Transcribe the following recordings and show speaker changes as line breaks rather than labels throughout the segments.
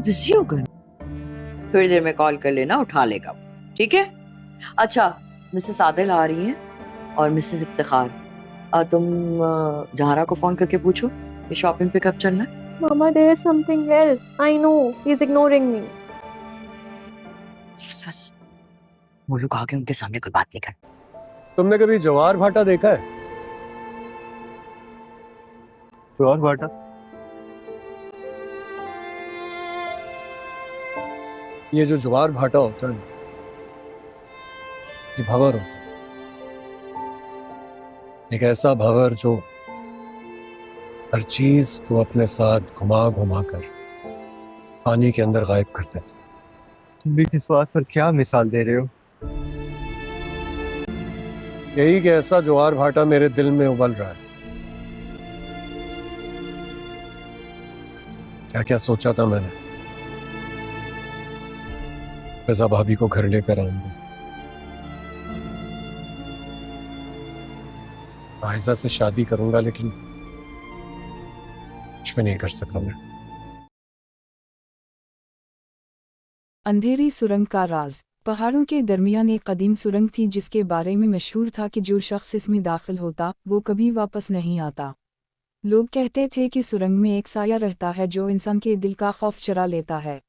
Busy हो गए? थोड़ी देर में कॉल कर लेना, उठा लेगा, ठीक है? अच्छा, मिसेस आदिल आ रही हैं और मिसेस इफ्तिखार, तुम जहारा को फोन करके पूछो कि शॉपिंग पे कब चलना है।
Mama, there is something else. I know. He's ignoring me.
बस बस, वो लोग आगे उनके सामने कोई बात नहीं कर।
तुमने कभी ज्वार भाटा देखा है? ज्वार भाटा ये जो ज्वार भाटा होता है ये भंवर होता है, एक ऐसा भंवर जो हर चीज को अपने साथ घुमा घुमा कर पानी के अंदर गायब कर देता है।
तुम भी किस बात पर क्या मिसाल दे रहे हो?
यही कि ऐसा ज्वार भाटा मेरे दिल में उबल रहा है। क्या क्या सोचा था मैंने, रजा भाभी को घर लेकर आऊंगा, आयजा से शादी करूंगा, लेकिन कुछ भी नहीं कर सका मैं।
अंधेरी सुरंग का राज। पहाड़ों के दरमियान एक कदीम सुरंग थी जिसके बारे में मशहूर था कि जो शख्स इसमें दाखिल होता वो कभी वापस नहीं आता। लोग कहते थे कि सुरंग में एक साया रहता है जो इंसान के दिल का खौफ चुरा लेता है।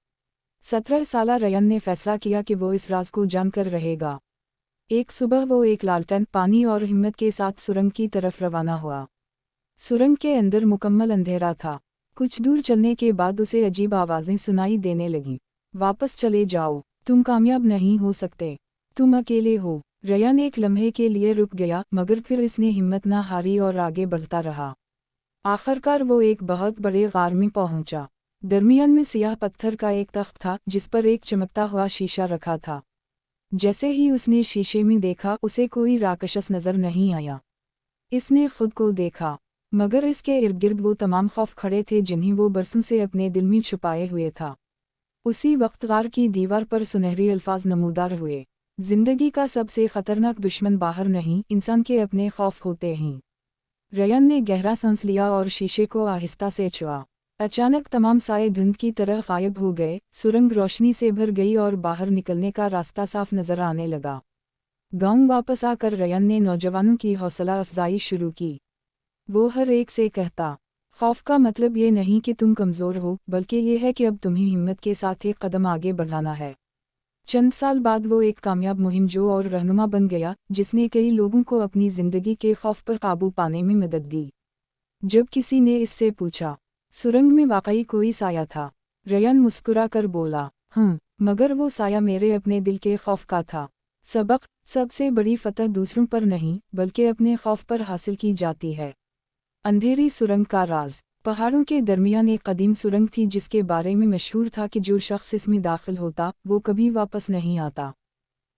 17 साला रयन ने फैसला किया कि वो इस राज को जानकर रहेगा। एक सुबह वो एक लालटेन, पानी और हिम्मत के साथ सुरंग की तरफ रवाना हुआ। सुरंग के अंदर मुकम्मल अंधेरा था। कुछ दूर चलने के बाद उसे अजीब आवाज़ें सुनाई देने लगीं। वापस चले जाओ, तुम कामयाब नहीं हो सकते, तुम अकेले हो। रयन एक लम्हे के लिए रुक गया, मगर फिर इसने हिम्मत न हारी और आगे बढ़ता रहा। आखिरकार वो एक बहुत बड़े गार में पहुंचा। दरमियान में सियाह पत्थर का एक तख्त था जिस पर एक चमकता हुआ शीशा रखा था। जैसे ही उसने शीशे में देखा उसे कोई राक्षस नजर नहीं आया। इसने खुद को देखा, मगर इसके इर्द गिर्द वो तमाम खौफ खड़े थे जिन्हें वो बरसों से अपने दिल में छुपाए हुए था। उसी वक्त गार की दीवार पर सुनहरे अल्फाज नमूदार हुए, जिंदगी का सबसे खतरनाक दुश्मन बाहर नहीं, इंसान के अपने खौफ होते हैं। रयन ने गहरा सांस लिया और शीशे को आहिस्ता से छुआ। अचानक तमाम साए धुंध की तरह गायब हो गए, सुरंग रोशनी से भर गई और बाहर निकलने का रास्ता साफ नजर आने लगा। गांव वापस आकर रयन ने नौजवानों की हौसला अफजाई शुरू की। वो हर एक से कहता, खौफ का मतलब ये नहीं कि तुम कमज़ोर हो, बल्कि ये है कि अब तुम्हें हिम्मत के साथ एक कदम आगे बढ़ाना है। चंद साल बाद वो एक कामयाब मुहिमजो और रहनुमा बन गया, जिसने कई लोगों को अपनी ज़िंदगी के खौफ पर काबू पाने में मदद दी। जब किसी ने इससे पूछा, सुरंग में वाकई कोई साया था, रयन मुस्कुरा कर बोला, मगर वो साया मेरे अपने दिल के खौफ का था। सबक, सबसे बड़ी फतह दूसरों पर नहीं बल्कि अपने खौफ पर हासिल की जाती है। अंधेरी सुरंग का राज। पहाड़ों के दरमियान एक कदीम सुरंग थी जिसके बारे में मशहूर था कि जो शख्स इसमें दाखिल होता वो कभी वापस नहीं आता।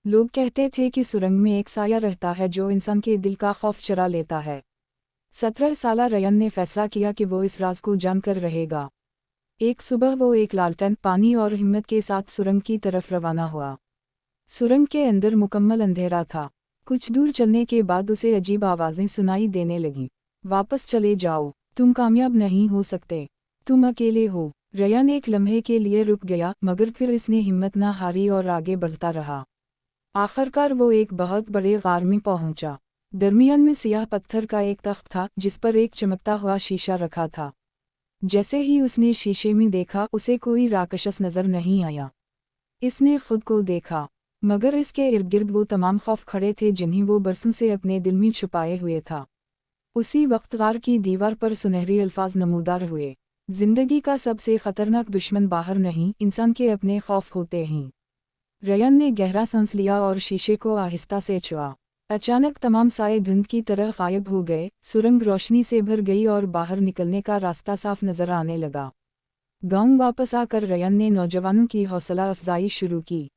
लोग कहते थे कि सुरंग में एक साया रहता है जो इंसान के दिल का खौफ चुरा लेता है। 17 साला रयन ने फैसला किया कि वो इस राज को जानकर रहेगा। एक सुबह वो एक लालटेन, पानी और हिम्मत के साथ सुरंग की तरफ रवाना हुआ। सुरंग के अंदर मुकम्मल अंधेरा था। कुछ दूर चलने के बाद उसे अजीब आवाज़ें सुनाई देने लगीं। वापस चले जाओ, तुम कामयाब नहीं हो सकते, तुम अकेले हो। रयन एक लम्हे के लिए रुक गया, मगर फिर इसने हिम्मत न हारी और आगे बढ़ता रहा। आखिरकार वो एक बहुत बड़े गार में पहुंचा। दरमियान में सियाह पत्थर का एक तख्त था जिस पर एक चमकता हुआ शीशा रखा था। जैसे ही उसने शीशे में देखा उसे कोई राक्षस नजर नहीं आया। इसने खुद को देखा, मगर इसके इर्द गिर्द वो तमाम खौफ खड़े थे जिन्हें वो बरसों से अपने दिल में छुपाए हुए था। उसी वक्त गार की दीवार पर सुनहरे अल्फाज नमूदार हुए, जिंदगी का सबसे खतरनाक दुश्मन बाहर नहीं, इंसान के अपने खौफ होते हैं। रयन ने गहरा सांस लिया और शीशे को आहिस्ता से छुआ। अचानक तमाम साए धुंध की तरह गायब हो गए, सुरंग रोशनी से भर गई और बाहर निकलने का रास्ता साफ नजर आने लगा। गांव वापस आकर रयन ने नौजवानों की हौसला अफजाई शुरू की।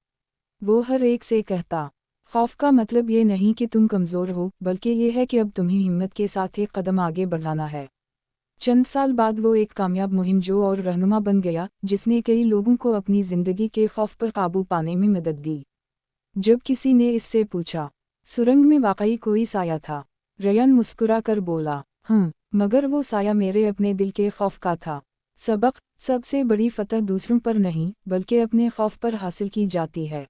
वो हर एक से कहता, खौफ का मतलब ये नहीं कि तुम कमज़ोर हो, बल्कि ये है कि अब तुम्हें हिम्मत के साथ एक कदम आगे बढ़ाना है। चंद साल बाद वो एक कामयाब मुहिमजो और रहनुमा बन गया, जिसने कई लोगों को अपनी ज़िंदगी के खौफ पर काबू पाने में मदद दी। जब किसी ने इससे पूछा, सुरंग में वाकई कोई साया था, रयन मुस्कुरा कर बोला, मगर वो साया मेरे अपने दिल के खौफ का था। सबक, सबसे बड़ी फतह दूसरों पर नहीं बल्कि अपने खौफ पर हासिल की जाती है।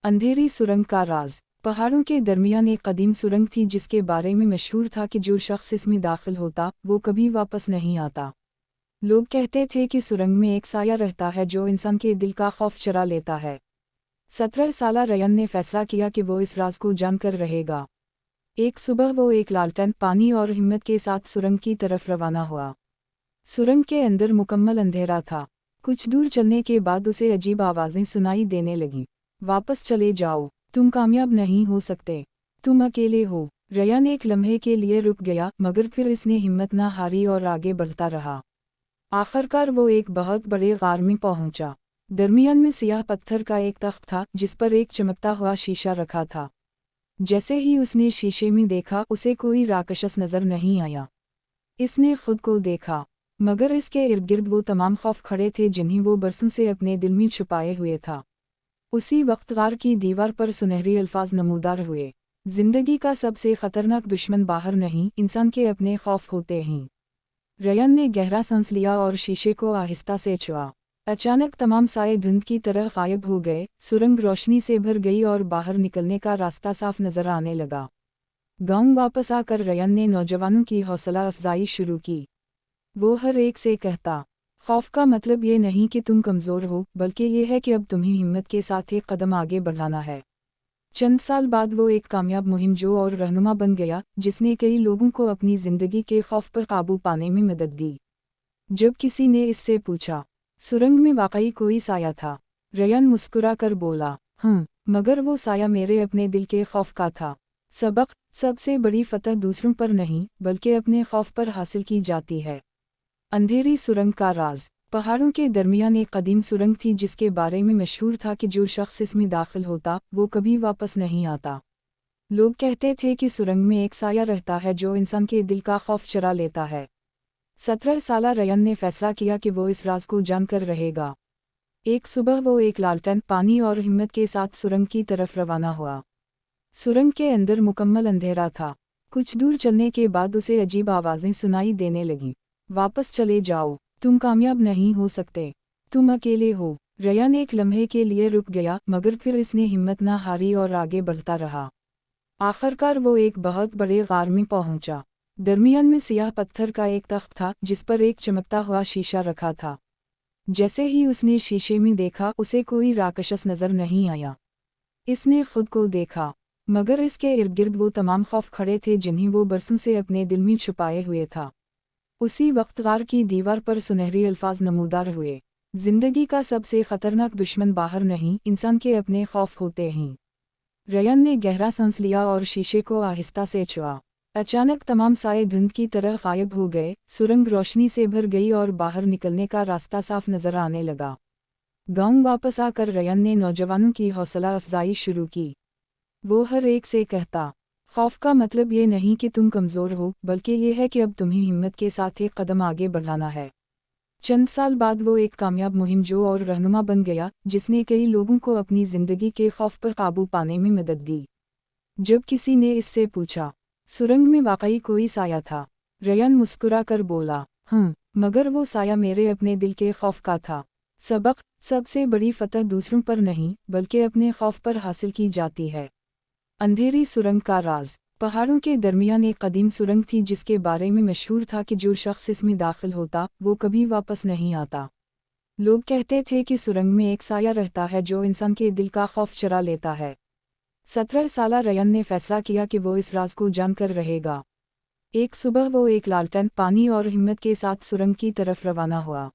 अंधेरी सुरंग का राज। पहाड़ों के दरमियान एक कदीम सुरंग थी जिसके बारे में मशहूर था कि जो शख्स इसमें दाखिल होता वो कभी वापस नहीं आता। लोग कहते थे कि सुरंग में एक साया रहता है जो इंसान के दिल का खौफ चुरा लेता है। 17 साला रयन ने फैसला किया कि वो इस राज को जानकर रहेगा। एक सुबह वो एक लालटेन, पानी और हिम्मत के साथ सुरंग की तरफ रवाना हुआ। सुरंग के अंदर मुकम्मल अंधेरा था। कुछ दूर चलने के बाद उसे अजीब आवाज़ें सुनाई देने लगीं। वापस चले जाओ, तुम कामयाब नहीं हो सकते, तुम अकेले हो। रयान एक लम्हे के लिए रुक गया मगर फिर इसने हिम्मत ना हारी और आगे बढ़ता रहा। आखिरकार वो एक बहुत बड़े गार में पहुंचा। दरमियान में सियाह पत्थर का एक तख्त था जिस पर एक चमकता हुआ शीशा रखा था। जैसे ही उसने शीशे में देखा उसे कोई राक्षस नजर नहीं आया। इसने खुद को देखा मगर इसके इर्द गिर्द वो तमाम खौफ खड़े थे जिन्हें वो बरसों से अपने दिल में छुपाए हुए था। उसी वक्त गार की दीवार पर सुनहरी अल्फाज नमूदार हुए, जिंदगी का सबसे खतरनाक दुश्मन बाहर नहीं, इंसान के अपने खौफ होते हैं। रयन ने गहरा सांस लिया और शीशे को आहिस्ता से छुआ। अचानक तमाम साए धुंध की तरह गायब हो गए, सुरंग रोशनी से भर गई और बाहर निकलने का रास्ता साफ नजर आने लगा। गांव वापस आकर रयन ने नौजवानों की हौसला अफजाई शुरू की। वो हर एक से कहता, खौफ का मतलब ये नहीं कि तुम कमज़ोर हो बल्कि ये है कि अब तुम्हें हिम्मत के साथ एक कदम आगे बढ़ाना है। चंद साल बाद वो एक कामयाब मुहिमजो और रहनुमा बन गया जिसने कई लोगों को अपनी ज़िंदगी के खौफ पर काबू पाने में मदद दी। जब किसी ने इससे पूछा, सुरंग में वाकई कोई साया था? रयन मुस्कुरा कर बोला, मगर वो साया मेरे अपने दिल के खौफ का था। सबक, सबसे बड़ी फतह दूसरों पर नहीं बल्कि अपने खौफ पर हासिल की जाती है। अंधेरी सुरंग का राज। पहाड़ों के दरमियान एक कदीम सुरंग थी जिसके बारे में मशहूर था कि जो शख्स इसमें दाखिल होता वो कभी वापस नहीं आता। लोग कहते थे कि सुरंग में एक साया रहता है जो इंसान के दिल का खौफ चुरा लेता है। 17 साला रयन ने फैसला किया कि वो इस राज को जानकर रहेगा। एक सुबह वो एक लालटेन, पानी और हिम्मत के साथ सुरंग की तरफ रवाना हुआ। सुरंग के अंदर मुकम्मल अंधेरा था। कुछ दूर चलने के बाद उसे अजीब आवाज़ें सुनाई देने लगीं। वापस चले जाओ, तुम कामयाब नहीं हो सकते, तुम अकेले हो। रयान एक लम्हे के लिए रुक गया मगर फिर इसने हिम्मत ना हारी और आगे बढ़ता रहा। आखिरकार वो एक बहुत बड़े गार में पहुंचा। दरमियान में सियाह पत्थर का एक तख्त था जिस पर एक चमकता हुआ शीशा रखा था। जैसे ही उसने शीशे में देखा उसे कोई राक्षस नजर नहीं आया। इसने खुद को देखा मगर इसके इर्द गिर्द वो तमाम खौफ खड़े थे जिन्हें वो बरसों से अपने दिल में छुपाए हुए था। उसी वक्त गार की दीवार पर सुनहरी अल्फाज नमूदार हुए, जिंदगी का सबसे खतरनाक दुश्मन बाहर नहीं, इंसान के अपने खौफ होते हैं। रयन ने गहरा सांस लिया और शीशे को आहिस्ता से छुआ। अचानक तमाम साए धुंध की तरह गायब हो गए, सुरंग रोशनी से भर गई और बाहर निकलने का रास्ता साफ नजर आने लगा। गांव वापस आकर रयन ने नौजवानों की हौसला अफजाई शुरू की। वो हर एक से कहता, खौफ का मतलब ये नहीं कि तुम कमज़ोर हो बल्कि ये है कि अब तुम्हें हिम्मत के साथ एक कदम आगे बढ़ाना है। चंद साल बाद वो एक कामयाब मुहिमजो और रहनुमा बन गया जिसने कई लोगों को अपनी ज़िंदगी के खौफ पर काबू पाने में मदद दी। जब किसी ने इससे पूछा, सुरंग में वाकई कोई साया था? रयन मुस्कुरा कर बोला, मगर वो साया मेरे अपने दिल के खौफ का था। सबक, सबसे बड़ी फतह दूसरों पर नहीं बल्कि अपने खौफ पर हासिल की जाती है। अंधेरी सुरंग का राज। पहाड़ों के दरमियान एक कदीम सुरंग थी जिसके बारे में मशहूर था कि जो शख्स इसमें दाखिल होता वो कभी वापस नहीं आता। लोग कहते थे कि सुरंग में एक साया रहता है जो इंसान के दिल का खौफ चुरा लेता है। 17 साला रयन ने फैसला किया कि वो इस राज को जानकर रहेगा। एक सुबह वो एक लालटेन, पानी और हिम्मत के साथ सुरंग की तरफ रवाना हुआ।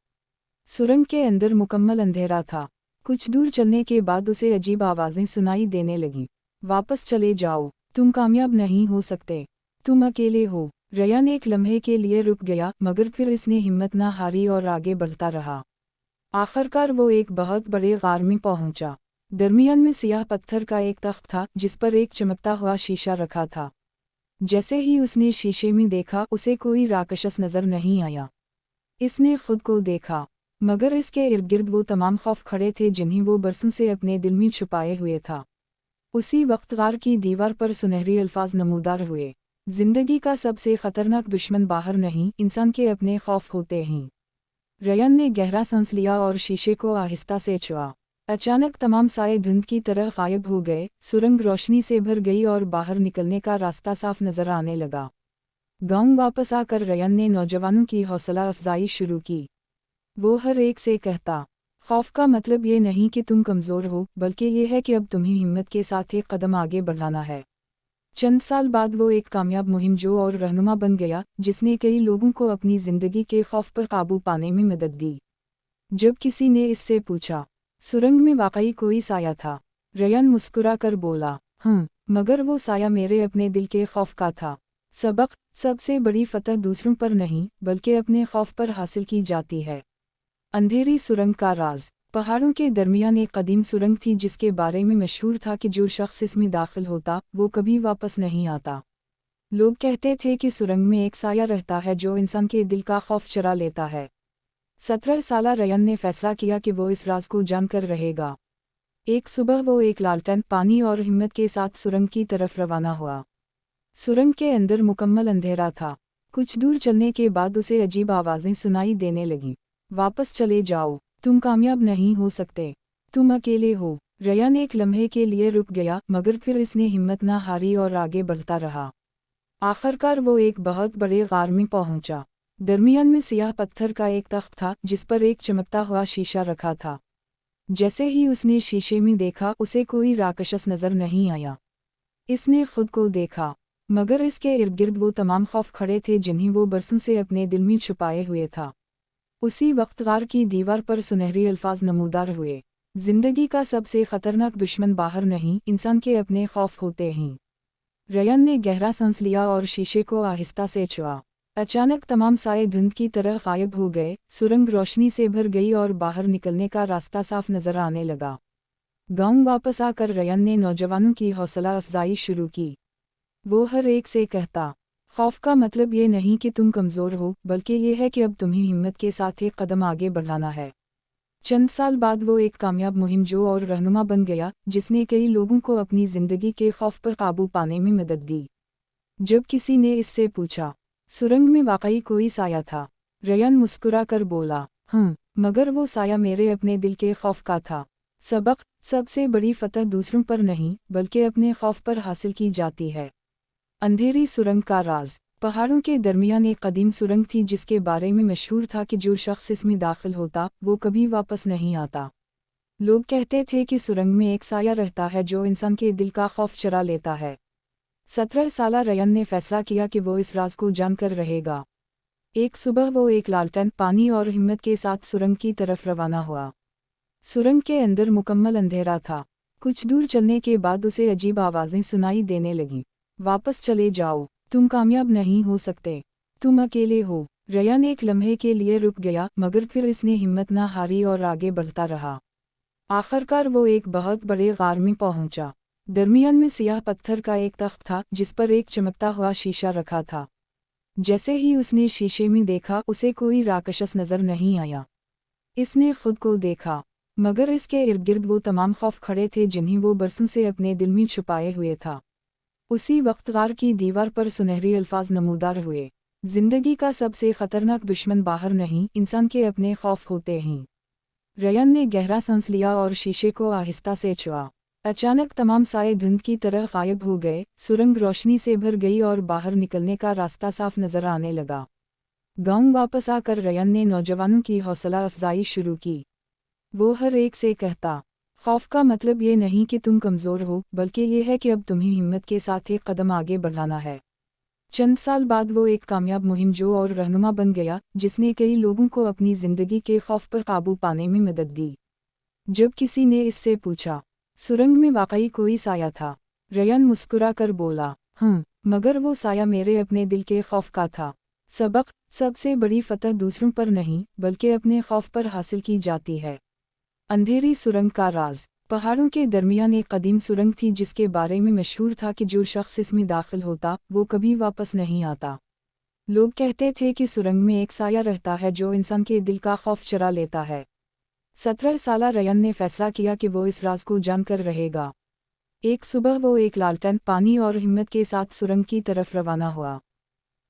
सुरंग के अंदर मुकम्मल अंधेरा था। कुछ दूर चलने के बाद उसे अजीब आवाज़ें सुनाई देने लगीं। वापस चले जाओ, तुम कामयाब नहीं हो सकते, तुम अकेले हो। रयन एक लम्हे के लिए रुक गया मगर फिर इसने हिम्मत ना हारी और आगे बढ़ता रहा। आखिरकार वो एक बहुत बड़े गार में पहुंचा। दरमियान में सियाह पत्थर का एक तख्त था जिस पर एक चमकता हुआ शीशा रखा था। जैसे ही उसने शीशे में देखा उसे कोई राक्षस नजर नहीं आया। इसने खुद को देखा मगर इसके इर्द गिर्द वो तमाम खौफ खड़े थे जिन्हें वो बरसों से अपने दिल में छुपाए हुए था। उसी वक्त गार की दीवार पर सुनहरी अल्फाज नमूदार हुए, जिंदगी का सबसे खतरनाक दुश्मन बाहर नहीं, इंसान के अपने खौफ होते हैं। रयन ने गहरा सांस लिया और शीशे को आहिस्ता से छुआ। अचानक तमाम साए धुंध की तरह गायब हो गए, सुरंग रोशनी से भर गई और बाहर निकलने का रास्ता साफ नजर आने लगा। गांव वापस आकर रयन ने नौजवानों की हौसला अफजाई शुरू की। वो हर एक से कहता, खौफ का मतलब ये नहीं कि तुम कमज़ोर हो, बल्कि ये है कि अब तुम्हें हिम्मत के साथ एक कदम आगे बढ़ाना है। चंद साल बाद वो एक कामयाब मुहिमजो और रहनुमा बन गया, जिसने कई लोगों को अपनी ज़िंदगी के खौफ पर काबू पाने में मदद दी। जब किसी ने इससे पूछा, सुरंग में वाकई कोई साया था, रयन मुस्कुरा कर बोला, मगर वो साया मेरे अपने दिल के खौफ का था। सबक, सबसे बड़ी फतह दूसरों पर नहीं, बल्कि अपने खौफ पर हासिल की जाती है। अंधेरी सुरंग का राज। पहाड़ों के दरमियान एक कदीम सुरंग थी जिसके बारे में मशहूर था कि जो शख्स इसमें दाखिल होता वो कभी वापस नहीं आता। लोग कहते थे कि सुरंग में एक साया रहता है जो इंसान के दिल का खौफ चुरा लेता है। 17 साला रयन ने फैसला किया कि वो इस राज को जानकर रहेगा। एक सुबह वो एक लालटेन, पानी और हिम्मत के साथ सुरंग की तरफ रवाना हुआ। सुरंग के अंदर मुकम्मल अंधेरा था। कुछ दूर चलने के बाद उसे अजीब आवाज़ें सुनाई देने लगीं। वापस चले जाओ, तुम कामयाब नहीं हो सकते, तुम अकेले हो। रयन एक लम्हे के लिए रुक गया, मगर फिर इसने हिम्मत ना हारी और आगे बढ़ता रहा। आखिरकार वो एक बहुत बड़े गार में पहुंचा। दरमियान में सियाह पत्थर का एक तख्त था जिस पर एक चमकता हुआ शीशा रखा था। जैसे ही उसने शीशे में देखा, उसे कोई राक्षस नजर नहीं आया। इसने खुद को देखा, मगर इसके इर्द गिर्द वो तमाम खौफ खड़े थे जिन्हें वो बरसों से अपने दिल में छुपाए हुए था। उसी वक्त गार की दीवार पर सुनहरे अल्फाज नमूदार हुए, जिंदगी का सबसे खतरनाक दुश्मन बाहर नहीं, इंसान के अपने खौफ होते हैं। रयन ने गहरा सांस लिया और शीशे को आहिस्ता से छुआ। अचानक तमाम साए धुंध की तरह गायब हो गए, सुरंग रोशनी से भर गई और बाहर निकलने का रास्ता साफ नजर आने लगा। गांव वापस आकर रयन ने नौजवानों की हौसला अफजाई शुरू की। वो हर एक से कहता, खौफ का मतलब ये नहीं कि तुम कमज़ोर हो, बल्कि ये है कि अब तुम्हें हिम्मत के साथ एक कदम आगे बढ़ाना है। चंद साल बाद वो एक कामयाब मुहिमजो और रहनुमा बन गया, जिसने कई लोगों को अपनी ज़िंदगी के खौफ पर काबू पाने में मदद दी। जब किसी ने इससे पूछा, सुरंग में वाकई कोई साया था, रयन मुस्कुरा कर बोला, मगर वो साया मेरे अपने दिल के खौफ का था। सबक, सबसे बड़ी फतह दूसरों पर नहीं, बल्कि अपने खौफ पर हासिल की जाती है। अंधेरी सुरंग का राज। पहाड़ों के दरमियान एक कदीम सुरंग थी जिसके बारे में मशहूर था कि जो शख्स इसमें दाखिल होता वो कभी वापस नहीं आता। लोग कहते थे कि सुरंग में एक साया रहता है जो इंसान के दिल का खौफ चुरा लेता है। 17 साला रयन ने फैसला किया कि वो इस राज को जानकर रहेगा। एक सुबह वो एक लालटेन, पानी और हिम्मत के साथ सुरंग की तरफ रवाना हुआ। सुरंग के अंदर मुकम्मल अंधेरा था। कुछ दूर चलने के बाद उसे अजीब आवाज़ें सुनाई देने लगीं। वापस चले जाओ, तुम कामयाब नहीं हो सकते, तुम अकेले हो। रयन एक लम्हे के लिए रुक गया, मगर फिर इसने हिम्मत ना हारी और आगे बढ़ता रहा। आखिरकार वो एक बहुत बड़े गार में पहुंचा। दरमियान में सियाह पत्थर का एक तख्त था जिस पर एक चमकता हुआ शीशा रखा था। जैसे ही उसने शीशे में देखा, उसे कोई राक्षस नजर नहीं आया। इसने खुद को देखा, मगर इसके इर्द गिर्द वो तमाम खौफ खड़े थे जिन्हें वो बरसों से अपने दिल में छुपाए हुए था। उसी वक्त गार की दीवार पर सुनहरे अल्फाज नमूदार हुए, जिंदगी का सबसे खतरनाक दुश्मन बाहर नहीं, इंसान के अपने खौफ होते हैं। रयन ने गहरा सांस लिया और शीशे को आहिस्ता से छुआ। अचानक तमाम साए धुंध की तरह गायब हो गए, सुरंग रोशनी से भर गई और बाहर निकलने का रास्ता साफ नजर आने लगा। गांव वापस आकर रयन ने नौजवानों की हौसला अफजाई शुरू की। वो हर एक से कहता, खौफ का मतलब ये नहीं कि तुम कमज़ोर हो, बल्कि ये है कि अब तुम्हें हिम्मत के साथ एक कदम आगे बढ़ाना है। चंद साल बाद वो एक कामयाब मुहिमजो और रहनुमा बन गया, जिसने कई लोगों को अपनी ज़िंदगी के खौफ पर काबू पाने में मदद दी। जब किसी ने इससे पूछा, सुरंग में वाकई कोई साया था, रयन मुस्कुरा कर बोला, मगर वो साया मेरे अपने दिल के खौफ का था। सबक, सबसे बड़ी फतह दूसरों पर नहीं, बल्कि अपने खौफ पर हासिल की जाती है। अंधेरी सुरंग का राज। पहाड़ों के दरमियान एक कदीम सुरंग थी जिसके बारे में मशहूर था कि जो शख्स इसमें दाखिल होता वो कभी वापस नहीं आता। लोग कहते थे कि सुरंग में एक साया रहता है जो इंसान के दिल का खौफ चुरा लेता है। 17 साला रयन ने फैसला किया कि वो इस राज को जानकर रहेगा। एक सुबह वो एक लालटेन, पानी और हिम्मत के साथ सुरंग की तरफ रवाना हुआ।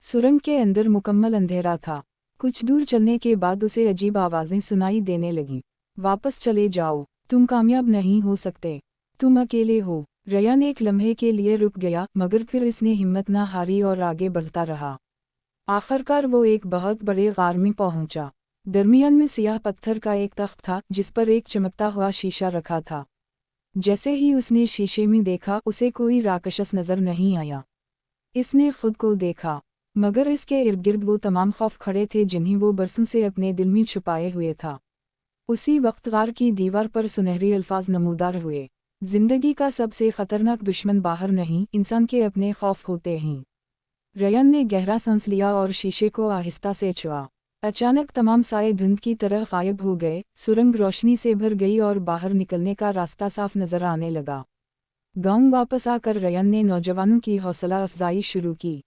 सुरंग के अंदर मुकम्मल अंधेरा था। कुछ दूर चलने के बाद उसे अजीब आवाजें सुनाई देने लगीं। वापस चले जाओ, तुम कामयाब नहीं हो सकते, तुम अकेले हो। रयान एक लम्हे के लिए रुक गया, मगर फिर इसने हिम्मत न हारी और आगे बढ़ता रहा। आखिरकार वो एक बहुत बड़े गार में पहुंचा। दरमियान में सियाह पत्थर का एक तख्त था जिस पर एक चमकता हुआ शीशा रखा था। जैसे ही उसने शीशे में देखा, उसे कोई राक्षस नजर नहीं आया। इसने खुद को देखा, मगर इसके इर्द गिर्द वो तमाम खौफ खड़े थे जिन्हें वो बरसों से अपने दिल में छुपाए हुए था। उसी वक्त गार की दीवार पर सुनहरे अल्फाज नमूदार हुए, जिंदगी का सबसे खतरनाक दुश्मन बाहर नहीं, इंसान के अपने खौफ होते हैं। रयान ने गहरा सांस लिया और शीशे को आहिस्ता से छुआ। अचानक तमाम साए धुंध की तरह गायब हो गए, सुरंग रोशनी से भर गई और बाहर निकलने का रास्ता साफ नजर आने लगा। गांव वापस आकर रयान ने नौजवानों की हौसला अफजाई शुरू की।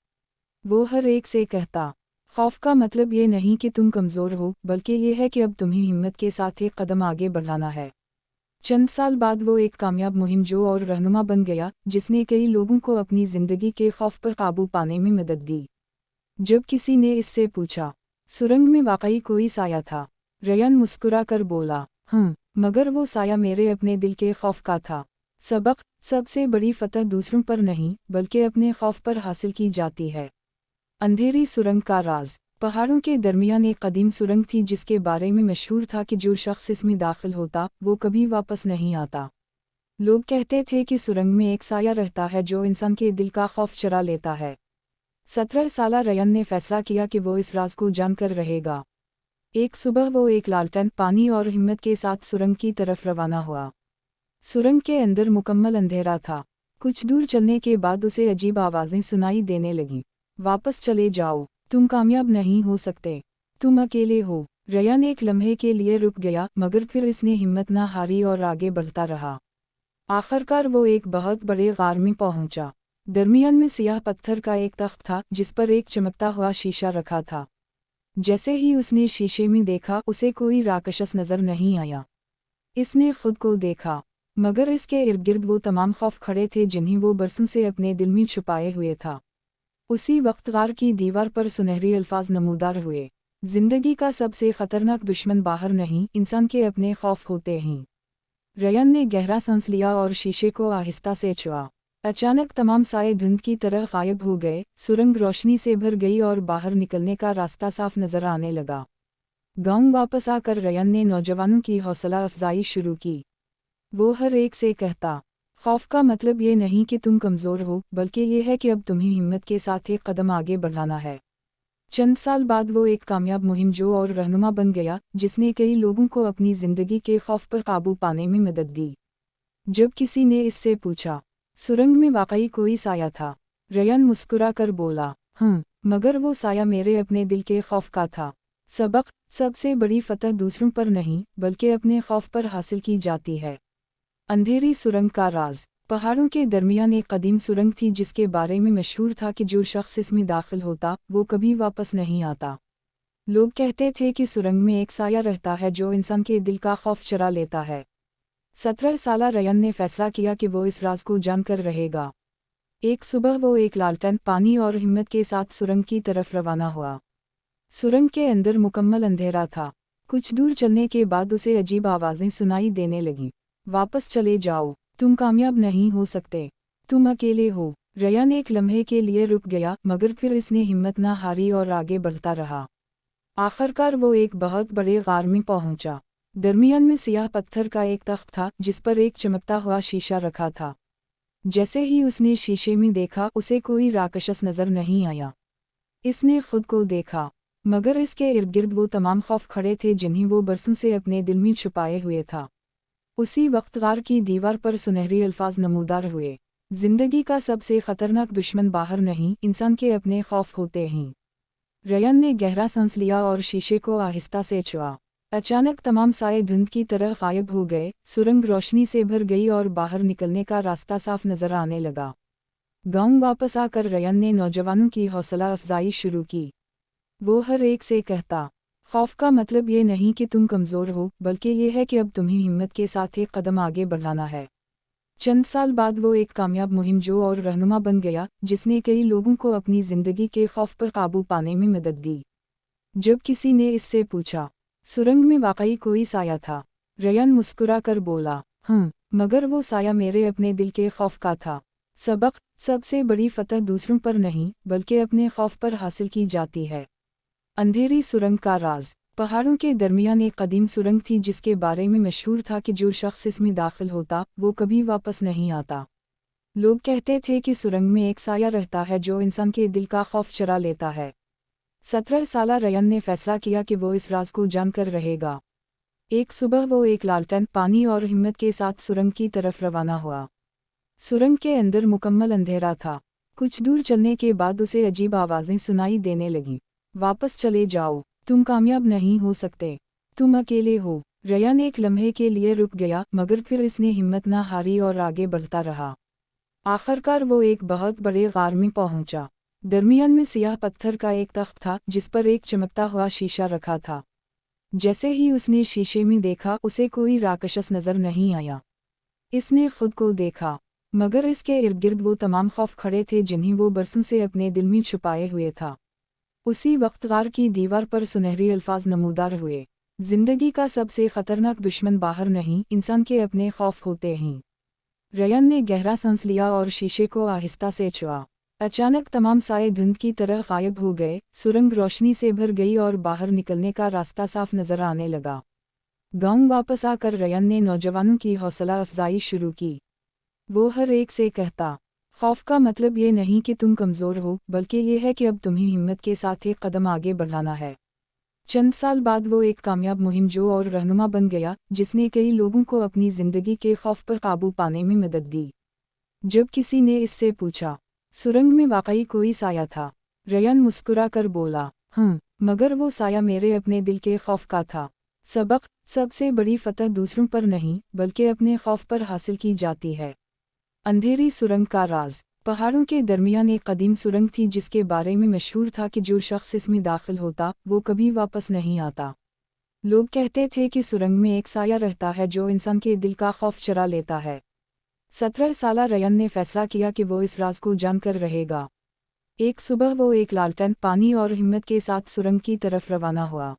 वो हर एक से कहता, खौफ का मतलब ये नहीं कि तुम कमज़ोर हो, बल्कि ये है कि अब तुम्हें हिम्मत के साथ एक कदम आगे बढ़ाना है। चंद साल बाद वो एक कामयाब मुहिमजो और रहनुमा बन गया, जिसने कई लोगों को अपनी ज़िंदगी के खौफ पर काबू पाने में मदद दी। जब किसी ने इससे पूछा, सुरंग में वाकई कोई साया था, रयान मुस्कुरा कर बोला, मगर वो साया मेरे अपने दिल के खौफ का था। सबक, सबसे बड़ी फतह दूसरों पर नहीं, बल्कि अपने खौफ पर हासिल की जाती है। अंधेरी सुरंग का राज। पहाड़ों के दरमियान एक कदीम सुरंग थी जिसके बारे में मशहूर था कि जो शख्स इसमें दाखिल होता वो कभी वापस नहीं आता। लोग कहते थे कि सुरंग में एक साया रहता है जो इंसान के दिल का खौफ चुरा लेता है। 17 साला रयान ने फैसला किया कि वो इस राज को जानकर रहेगा। एक सुबह वो एक लालटेन, पानी और हिम्मत के साथ सुरंग की तरफ रवाना हुआ। सुरंग के अंदर मुकम्मल अंधेरा था। कुछ दूर चलने के बाद उसे अजीब आवाजें सुनाई देने लगीं। वापस चले जाओ, तुम कामयाब नहीं हो सकते, तुम अकेले हो। रयान एक लम्हे के लिए रुक गया, मगर फिर इसने हिम्मत न हारी और आगे बढ़ता रहा। आखिरकार वो एक बहुत बड़े गार में पहुंचा। दरमियान में सियाह पत्थर का एक तख्त था जिस पर एक चमकता हुआ शीशा रखा था। जैसे ही उसने शीशे में देखा, उसे कोई राक्षस नजर नहीं आया। इसने खुद को देखा, मगर इसके इर्द गिर्द वो तमाम खौफ खड़े थे जिन्हें वो बरसों से अपने दिल में छुपाए हुए था। उसी वक्त गार की दीवार पर सुनहरे अल्फाज नमूदार हुए, जिंदगी का सबसे खतरनाक दुश्मन बाहर नहीं, इंसान के अपने खौफ होते हैं। रयान ने गहरा सांस लिया और शीशे को आहिस्ता से छुआ। अचानक तमाम साए धुंध की तरह गायब हो गए, सुरंग रोशनी से भर गई और बाहर निकलने का रास्ता साफ नजर आने लगा। गांव वापस आकर रयान ने नौजवानों की हौसला अफजाई शुरू की। वो हर एक से कहता, खौफ का मतलब ये नहीं कि तुम कमज़ोर हो, बल्कि ये है कि अब तुम्हें हिम्मत के साथ एक कदम आगे बढ़ाना है। चंद साल बाद वो एक कामयाब मुहिमजो और रहनुमा बन गया, जिसने कई लोगों को अपनी ज़िंदगी के खौफ पर काबू पाने में मदद दी। जब किसी ने इससे पूछा, सुरंग में वाकई कोई साया था, रयान मुस्कुरा कर बोला, मगर वो साया मेरे अपने दिल के खौफ का था। सबक, सबसे बड़ी फतह दूसरों पर नहीं, बल्कि अपने खौफ पर हासिल की जाती है। अंधेरी सुरंग का राज। पहाड़ों के दरमियान एक कदीम सुरंग थी जिसके बारे में मशहूर था कि जो शख्स इसमें दाखिल होता वो कभी वापस नहीं आता। लोग कहते थे कि सुरंग में एक साया रहता है जो इंसान के दिल का खौफ चुरा लेता है। 17 साला रयान ने फैसला किया कि वो इस राज को जानकर रहेगा। एक सुबह वो एक लालटेन, पानी और हिम्मत के साथ सुरंग की तरफ रवाना हुआ। सुरंग के अंदर मुकम्मल अंधेरा था। कुछ दूर चलने के बाद उसे अजीब आवाजें सुनाई देने लगीं। वापस चले जाओ, तुम कामयाब नहीं हो सकते, तुम अकेले हो। रयान एक लम्हे के लिए रुक गया, मगर फिर इसने हिम्मत न हारी और आगे बढ़ता रहा। आखिरकार वो एक बहुत बड़े गार में पहुंचा। दरमियान में सियाह पत्थर का एक तख्त था जिस पर एक चमकता हुआ शीशा रखा था। जैसे ही उसने शीशे में देखा, उसे कोई राक्षस नजर नहीं आया। इसने खुद को देखा, मगर इसके इर्द गिर्द वो तमाम खौफ खड़े थे जिन्हें वो बरसों से अपने दिल में छुपाए हुए था। उसी वक्त गार की दीवार पर सुनहरे अल्फाज नमूदार हुए, जिंदगी का सबसे खतरनाक दुश्मन बाहर नहीं, इंसान के अपने खौफ होते हैं। रयान ने गहरा सांस लिया और शीशे को आहिस्ता से छुआ। अचानक तमाम साए धुंध की तरह गायब हो गए, सुरंग रोशनी से भर गई और बाहर निकलने का रास्ता साफ नजर आने लगा। गांव वापस आकर रयान ने नौजवानों की हौसला अफजाई शुरू की। वो हर एक से कहता, खौफ का मतलब ये नहीं कि तुम कमज़ोर हो, बल्कि ये है कि अब तुम्हें हिम्मत के साथ एक कदम आगे बढ़ाना है। चंद साल बाद वो एक कामयाब मुहिमजो और रहनुमा बन गया, जिसने कई लोगों को अपनी ज़िंदगी के खौफ पर काबू पाने में मदद दी। जब किसी ने इससे पूछा, सुरंग में वाकई कोई साया था? रयान मुस्कुरा कर बोला, मगर वो साया मेरे अपने दिल के खौफ का था। सबक: सबसे बड़ी फतह दूसरों पर नहीं बल्कि अपने खौफ पर हासिल की जाती है। अंधेरी सुरंग का राज। पहाड़ों के दरमियान एक कदीम सुरंग थी जिसके बारे में मशहूर था कि जो शख्स इसमें दाखिल होता वो कभी वापस नहीं आता। लोग कहते थे कि सुरंग में एक साया रहता है जो इंसान के दिल का खौफ चुरा लेता है। 17 साला रयान ने फैसला किया कि वो इस राज को जानकर रहेगा। एक सुबह वो एक लालटेन, पानी और हिम्मत के साथ सुरंग की तरफ रवाना हुआ। सुरंग के अंदर मुकम्मल अंधेरा था। कुछ दूर चलने के बाद उसे अजीब आवाज़ें सुनाई देने लगीं। वापस चले जाओ, तुम कामयाब नहीं हो सकते, तुम अकेले हो। रयान एक लम्हे के लिए रुक गया, मगर फिर इसने हिम्मत ना हारी और आगे बढ़ता रहा। आखिरकार वो एक बहुत बड़े गार में पहुंचा। दरमियान में सियाह पत्थर का एक तख्त था जिस पर एक चमकता हुआ शीशा रखा था। जैसे ही उसने शीशे में देखा उसे कोई राक्षस नजर नहीं आया। इसने खुद को देखा, मगर इसके इर्द गिर्द वो तमाम खौफ खड़े थे जिन्हें वो बरसों से अपने दिल में छुपाए हुए था। उसी वक्त गार की दीवार पर सुनहरे अल्फाज नमूदार हुए, जिंदगी का सबसे खतरनाक दुश्मन बाहर नहीं, इंसान के अपने खौफ होते हैं। रयान ने गहरा सांस लिया और शीशे को आहिस्ता से छुआ। अचानक तमाम साए धुंध की तरह गायब हो गए, सुरंग रोशनी से भर गई और बाहर निकलने का रास्ता साफ नजर आने लगा। गांव वापस आकर रयान ने नौजवानों की हौसला अफजाई शुरू की। वो हर एक से कहता, खौफ का मतलब ये नहीं कि तुम कमज़ोर हो, बल्कि ये है कि अब तुम्हें हिम्मत के साथ एक कदम आगे बढ़ाना है। चंद साल बाद वो एक कामयाब मुहिमजो और रहनुमा बन गया, जिसने कई लोगों को अपनी ज़िंदगी के खौफ पर काबू पाने में मदद दी। जब किसी ने इससे पूछा, सुरंग में वाकई कोई साया था? रयान मुस्कुरा कर बोला, मगर वो साया मेरे अपने दिल के खौफ का था। सबक: सबसे बड़ी फतह दूसरों पर नहीं बल्कि अपने खौफ पर हासिल की जाती है। अंधेरी सुरंग का राज। पहाड़ों के दरमियान एक कदीम सुरंग थी जिसके बारे में मशहूर था कि जो शख्स इसमें दाखिल होता वो कभी वापस नहीं आता। लोग कहते थे कि सुरंग में एक साया रहता है जो इंसान के दिल का खौफ चुरा लेता है। 17 साला रयान ने फैसला किया कि वो इस राज को जानकर रहेगा। एक सुबह वो एक लालटेन, पानी और हिम्मत के साथ सुरंग की तरफ रवाना हुआ।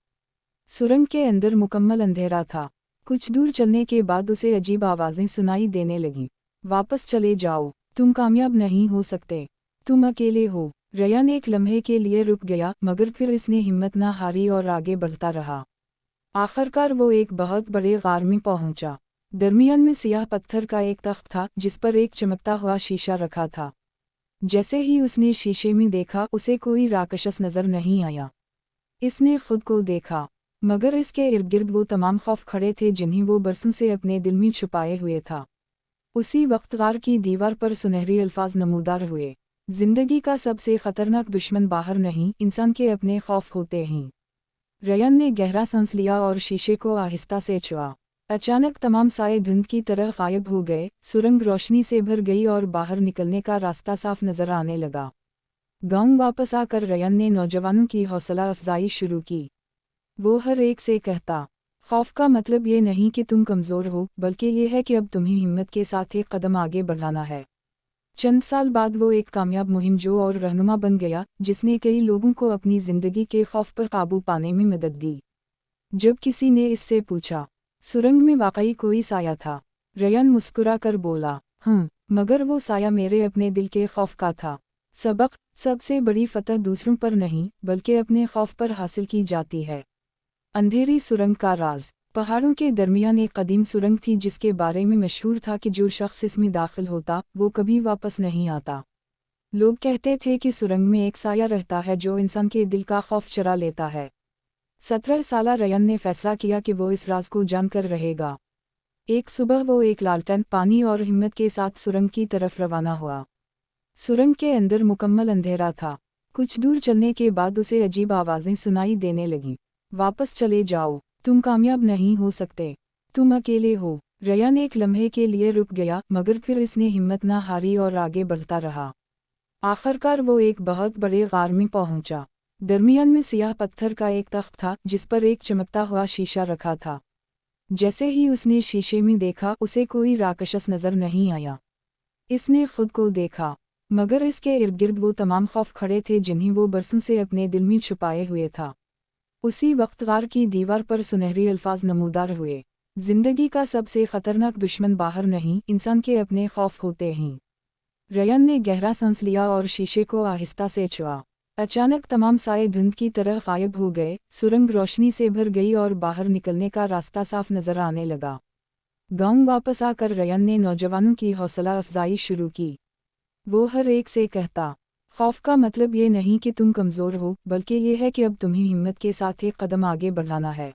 सुरंग के अंदर मुकम्मल अंधेरा था। कुछ दूर चलने के बाद उसे अजीब आवाज़ें सुनाई देने लगीं। वापस चले जाओ, तुम कामयाब नहीं हो सकते, तुम अकेले हो। रयान एक लम्हे के लिए रुक गया, मगर फिर इसने हिम्मत ना हारी और आगे बढ़ता रहा। आखिरकार वो एक बहुत बड़े गार में पहुंचा। दरमियान में सियाह पत्थर का एक तख्त था जिस पर एक चमकता हुआ शीशा रखा था। जैसे ही उसने शीशे में देखा उसे कोई राक्षस नजर नहीं आया। इसने खुद को देखा, मगर इसके इर्द गिर्द वो तमाम खौफ खड़े थे जिन्हें वो बरसों से अपने दिल में छुपाए हुए था। उसी वक्त गार की दीवार पर सुनहरे अल्फाज नमूदार हुए, जिंदगी का सबसे खतरनाक दुश्मन बाहर नहीं, इंसान के अपने खौफ होते हैं। रयान ने गहरा सांस लिया और शीशे को आहिस्ता से छुआ। अचानक तमाम साए धुंध की तरह गायब हो गए, सुरंग रोशनी से भर गई और बाहर निकलने का रास्ता साफ नजर आने लगा। गांव वापस आकर रयान ने नौजवानों की हौसला अफजाई शुरू की। वो हर एक से कहता, खौफ का मतलब ये नहीं कि तुम कमज़ोर हो, बल्कि ये है कि अब तुम्हें हिम्मत के साथ एक कदम आगे बढ़ाना है। चंद साल बाद वो एक कामयाब मुहिमजो और रहनुमा बन गया, जिसने कई लोगों को अपनी ज़िंदगी के खौफ पर काबू पाने में मदद दी। जब किसी ने इससे पूछा, सुरंग में वाकई कोई साया था? रयान मुस्कुरा कर बोला, मगर वो साया मेरे अपने दिल के खौफ का था। सबक: सबसे बड़ी फतह दूसरों पर नहीं बल्कि अपने खौफ पर हासिल की जाती है। अंधेरी सुरंग का राज। पहाड़ों के दरमियान एक कदीम सुरंग थी जिसके बारे में मशहूर था कि जो शख्स इसमें दाखिल होता वो कभी वापस नहीं आता। लोग कहते थे कि सुरंग में एक साया रहता है जो इंसान के दिल का खौफ चुरा लेता है। 17 साला रयान ने फैसला किया कि वो इस राज को जानकर रहेगा। एक सुबह वो एक लालटेन, पानी और हिम्मत के साथ सुरंग की तरफ रवाना हुआ। सुरंग के अंदर मुकम्मल अंधेरा था। कुछ दूर चलने के बाद उसे अजीब आवाज़ें सुनाई देने लगीं। वापस चले जाओ, तुम कामयाब नहीं हो सकते, तुम अकेले हो। रयान एक लम्हे के लिए रुक गया, मगर फिर इसने हिम्मत ना हारी और आगे बढ़ता रहा। आखिरकार वो एक बहुत बड़े गार में पहुंचा। दरमियान में सियाह पत्थर का एक तख्त था जिस पर एक चमकता हुआ शीशा रखा था। जैसे ही उसने शीशे में देखा उसे कोई राक्षस नजर नहीं आया। इसने खुद को देखा, मगर इसके इर्द गिर्द वो तमाम खौफ खड़े थे जिन्हें वो बरसों से अपने दिल में छुपाए हुए था। उसी वक्त गार की दीवार पर सुनहरे अल्फाज नमूदार हुए, जिंदगी का सबसे खतरनाक दुश्मन बाहर नहीं, इंसान के अपने खौफ होते हैं। रयान ने गहरा सांस लिया और शीशे को आहिस्ता से छुआ। अचानक तमाम साए धुंध की तरह गायब हो गए, सुरंग रोशनी से भर गई और बाहर निकलने का रास्ता साफ नजर आने लगा। गांव वापस आकर रयान ने नौजवानों की हौसला अफजाई शुरू की। वो हर एक से कहता, खौफ का मतलब ये नहीं कि तुम कमज़ोर हो, बल्कि ये है कि अब तुम्हें हिम्मत के साथ एक कदम आगे बढ़ाना है।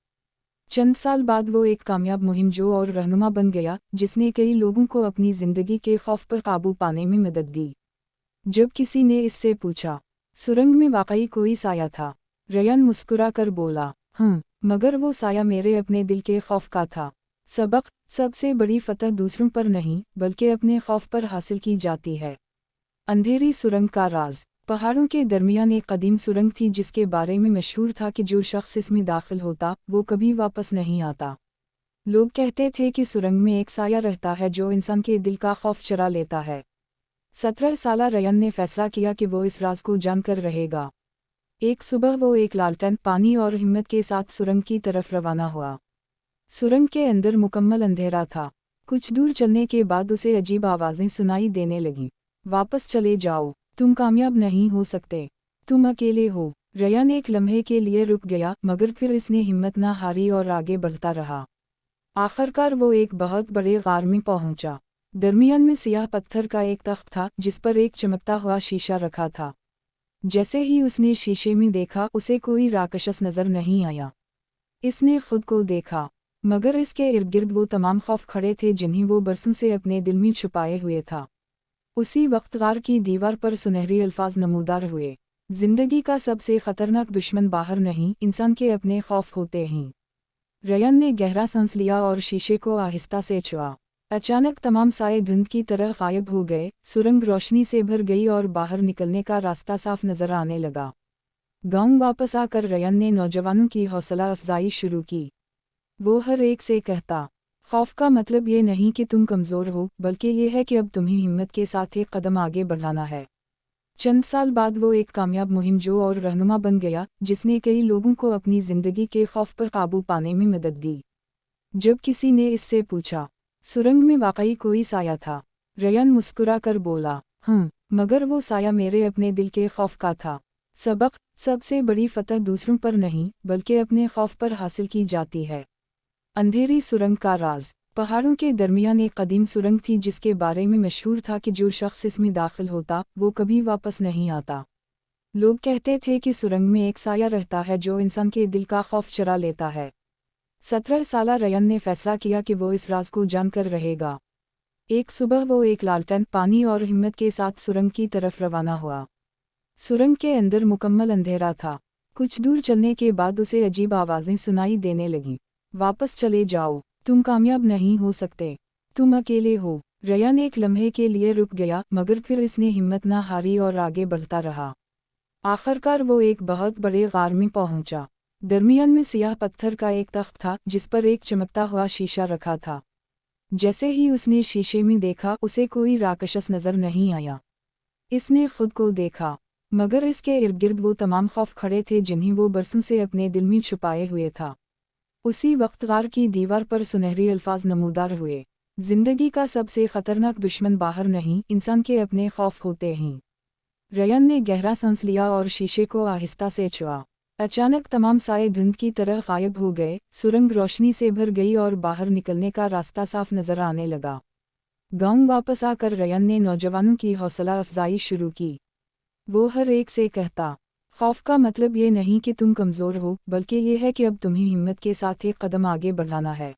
चंद साल बाद वो एक कामयाब मुहिमजो और रहनुमा बन गया, जिसने कई लोगों को अपनी ज़िंदगी के खौफ पर काबू पाने में मदद दी। जब किसी ने इससे पूछा, सुरंग में वाकई कोई साया था? रयान मुस्कुरा कर बोला, मगर वो साया मेरे अपने दिल के खौफ का था। सबक, सबसे बड़ी फतह दूसरों पर नहीं, बल्कि अपने खौफ पर हासिल की जाती है। अंधेरी सुरंग का राज। पहाड़ों के दरमियान एक कदीम सुरंग थी जिसके बारे में मशहूर था कि जो शख्स इसमें दाखिल होता वो कभी वापस नहीं आता। लोग कहते थे कि सुरंग में एक साया रहता है जो इंसान के दिल का खौफ चुरा लेता है। 17 साला रयान ने फैसला किया कि वो इस राज को जानकर रहेगा। एक सुबह वो एक लालटेन, पानी और हिम्मत के साथ सुरंग की तरफ रवाना हुआ। सुरंग के अंदर मुकम्मल अंधेरा था। कुछ दूर चलने के बाद उसे अजीब आवाज़ें सुनाई देने लगीं। वापस चले जाओ, तुम कामयाब नहीं हो सकते, तुम अकेले हो। रयान एक लम्हे के लिए रुक गया, मगर फिर इसने हिम्मत ना हारी और आगे बढ़ता रहा। आखिरकार वो एक बहुत बड़े गार में पहुंचा। दरमियान में सियाह पत्थर का एक तख्त था जिस पर एक चमकता हुआ शीशा रखा था। जैसे ही उसने शीशे में देखा, उसे कोई राक्षस नजर नहीं आया। इसने खुद को देखा, मगर इसके इर्द गिर्द वो तमाम खौफ खड़े थे जिन्हें वो बरसों से अपने दिल में छुपाए हुए था। उसी वक्त गार की दीवार पर सुनहरे अल्फाज नमूदार हुए, जिंदगी का सबसे खतरनाक दुश्मन बाहर नहीं, इंसान के अपने खौफ होते हैं। रयान ने गहरा सांस लिया और शीशे को आहिस्ता से छुआ। अचानक तमाम साए धुंध की तरह गायब हो गए, सुरंग रोशनी से भर गई और बाहर निकलने का रास्ता साफ नजर आने लगा। गांव वापस आकर रयान ने नौजवानों की हौसला अफजाई शुरू की। वो हर एक से कहता, खौफ का मतलब ये नहीं कि तुम कमज़ोर हो, बल्कि ये है कि अब तुम्हें हिम्मत के साथ एक कदम आगे बढ़ाना है। चंद साल बाद वो एक कामयाब मुहिमजो और रहनुमा बन गया, जिसने कई लोगों को अपनी ज़िंदगी के खौफ पर काबू पाने में मदद दी। जब किसी ने इससे पूछा, सुरंग में वाकई कोई साया था? रयान मुस्कुरा कर बोला, मगर वो साया मेरे अपने दिल के खौफ का था। सबक, सबसे बड़ी फतह दूसरों पर नहीं, बल्कि अपने खौफ पर हासिल की जाती है। अंधेरी सुरंग का राज। पहाड़ों के दरमियान एक कदीम सुरंग थी जिसके बारे में मशहूर था कि जो शख्स इसमें दाखिल होता वो कभी वापस नहीं आता। लोग कहते थे कि सुरंग में एक साया रहता है जो इंसान के दिल का खौफ चुरा लेता है। 17 साला रयान ने फैसला किया कि वो इस राज को जानकर रहेगा। एक सुबह वो एक लालटेन, पानी और हिम्मत के साथ सुरंग की तरफ रवाना हुआ। सुरंग के अंदर मुकम्मल अंधेरा था। कुछ दूर चलने के बाद उसे अजीब आवाज़ें सुनाई देने लगीं। वापस चले जाओ, तुम कामयाब नहीं हो सकते, तुम अकेले हो। रयान एक लम्हे के लिए रुक गया, मगर फिर इसने हिम्मत ना हारी और आगे बढ़ता रहा। आखिरकार वो एक बहुत बड़े गार में पहुंचा। दरमियान में सियाह पत्थर का एक तख्त था जिस पर एक चमकता हुआ शीशा रखा था। जैसे ही उसने शीशे में देखा, उसे कोई राक्षस नजर नहीं आया। इसने खुद को देखा, मगर इसके इर्द गिर्द वो तमाम खौफ खड़े थे जिन्हें वो बरसों से अपने दिल में छुपाए हुए था। उसी वक्त गार की दीवार पर सुनहरे अल्फाज नमूदार हुए, जिंदगी का सबसे खतरनाक दुश्मन बाहर नहीं, इंसान के अपने खौफ होते हैं। रयान ने गहरा सांस लिया और शीशे को आहिस्ता से छुआ। अचानक तमाम साए धुंध की तरह गायब हो गए, सुरंग रोशनी से भर गई और बाहर निकलने का रास्ता साफ नजर आने लगा। गांव वापस आकर रयान ने नौजवानों की हौसला अफजाई शुरू की। वो हर एक से कहता, खौफ का मतलब ये नहीं कि तुम कमज़ोर हो, बल्कि ये है कि अब तुम्हें हिम्मत के साथ एक कदम आगे बढ़ाना है।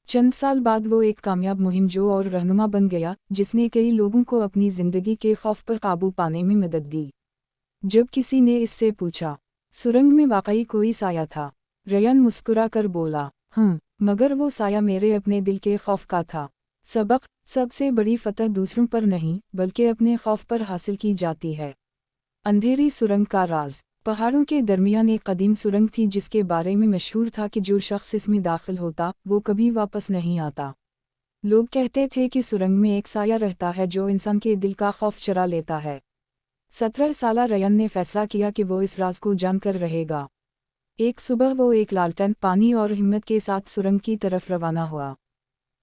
चंद साल बाद वो एक कामयाब मुहिमजो और रहनुमा बन गया, जिसने कई लोगों को अपनी ज़िंदगी के खौफ पर काबू पाने में मदद दी। जब किसी ने इससे पूछा, सुरंग में वाकई कोई साया था? रयान मुस्कुरा कर बोला, मगर वो साया मेरे अपने दिल के खौफ का था। सबक, सबसे बड़ी फतह दूसरों पर नहीं, बल्कि अपने खौफ पर हासिल की जाती है। अंधेरी सुरंग का राज। पहाड़ों के दरमियान एक कदीम सुरंग थी जिसके बारे में मशहूर था कि जो शख्स इसमें दाखिल होता वो कभी वापस नहीं आता। लोग कहते थे कि सुरंग में एक साया रहता है जो इंसान के दिल का खौफ चुरा लेता है। 17 साला रयान ने फैसला किया कि वो इस राज को जानकर रहेगा। एक सुबह वो एक लालटेन पानी और हिम्मत के साथ सुरंग की तरफ रवाना हुआ।